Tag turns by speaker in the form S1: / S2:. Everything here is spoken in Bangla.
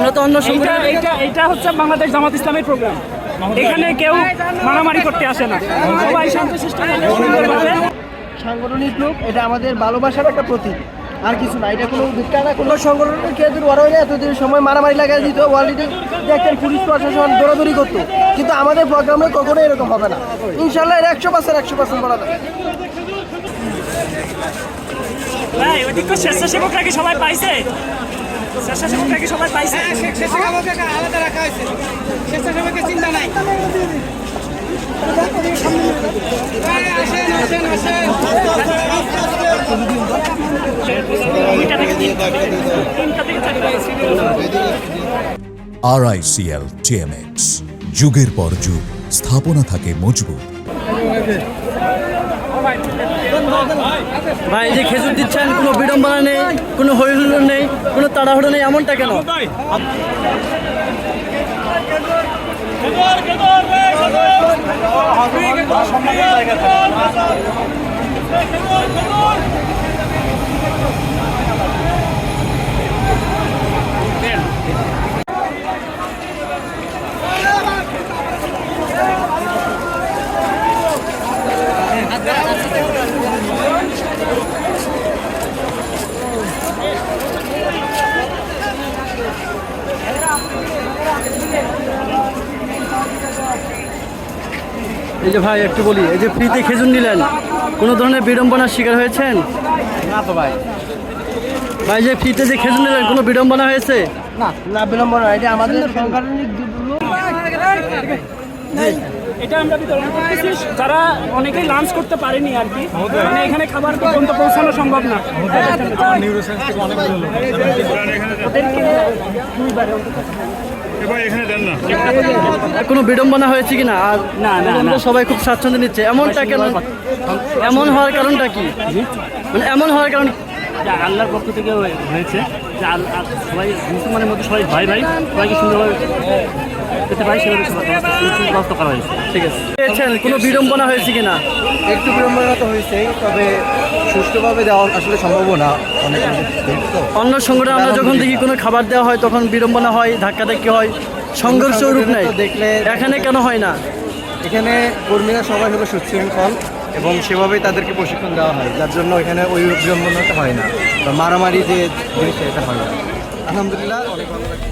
S1: আমরা তো অন্য সংগঠন।
S2: এটা হচ্ছে বাংলাদেশ জামাত ইসলামের প্রোগ্রাম। এখানে কেউ মারামারি করতে আসে না, সবাই শান্তশিষ্টভাবে সুন্দরভাবে।
S1: সাংগঠনিক লোক, এটা আমাদের ভালোবাসার একটা প্রতীক, আর কিছু না। এটা কোনো ভিক্ষা না, কোনো সংগঠনের কেউ যদি বড় হলে এতদিন সময় মারামারি লাগাই দিত, অলরেডি দেখতেন পুলিশ প্রশাসন দৌড়াদৌড়ি করতো। কিন্তু আমাদের প্রোগ্রামে কখনো এরকম হবে না, ইনশাল্লাহ। 100% বলা যায়।
S2: ভাই ওদিকে স্বেচ্ছাসেবকরা কি সবাই পাইছে? স্বেচ্ছাসেবকরা কি সবাই পাইছে?
S3: স্বেচ্ছাসেবককে আলাদা রাখা হয়েছে, স্বেচ্ছাসেবকের চিন্তা নাই।
S4: RICL TMX, যুগের পর যুগ স্থাপনা থাকে মজবুত।
S1: ভাই যে খেজুর দিচ্ছেন, কোনো বিড়ম্বনা নেই, কোনো হইহুল্লোড় নেই, কোনো তাড়াহুড়ো নেই, এমনটা কেন? এই যে ভাই একটু বলি, এই যে ফ্রিতে খেজুর নিলেন, কোনো ধরনের বিড়ম্বনার শিকার হয়েছেন?
S3: না তো ভাই,
S1: ভাই যে ফ্রিতে যে খেজুর নিলেন, কোনো বিড়ম্বনা হয়েছে?
S3: না বিলম্বনা, এটা আমাদের সাংগঠনিক লোক।
S2: এটা আমরা বিতরণ করতেছি যারা অনেকেই লাঞ্চ করতে পারেনি আর কি, মানে এখানে খাবার পর্যন্ত পৌঁছানো সম্ভব না।
S1: কোনো বিড়ম্বনা হয়েছে কিনা? আর
S2: না, না, না।
S1: সবাই খুব স্বাচ্ছন্দ্য নিচ্ছে, এমনটা কেন? এমন হওয়ার কারণটা কি? মানে এমন হওয়ার কারণ
S2: যা আল্লাহর পক্ষ থেকে হয়েছে, যে সবাই মুসলমানের মধ্যে সবাই ভাই ভাই, সবাইকে সুন্দরভাবে পেতে পারি সেভাবে ব্যবস্থা করা হয়েছে।
S1: ঠিক আছে। পেয়েছেন, কোনো বিড়ম্বনা হয়েছে কিনা?
S3: একটু বিলম্বনা তো হয়েছেই, তবে সুষ্ঠুভাবে দেওয়া আসলে সম্ভব না। অনেক
S1: অন্য সংগঠনে আমরা যখন দেখি কোনো খাবার দেওয়া হয়, তখন বিড়ম্বনা হয়, ধাক্কাধাক্কি হয়, সংঘর্ষ রূপ নেয়।
S3: দেখলে
S1: এখানে কেন হয় না?
S3: এখানে কর্মীরা সবাই হলো সুশৃঙ্খল এবং সেভাবেই তাদেরকে প্রশিক্ষণ দেওয়া হয়, যার জন্য এখানে ওই বিলম্বনাটা হয় না, বা মারামারি যে জিনিসটা এটা হয় না। আলহামদুলিল্লাহ, অনেক ভালো লাগে।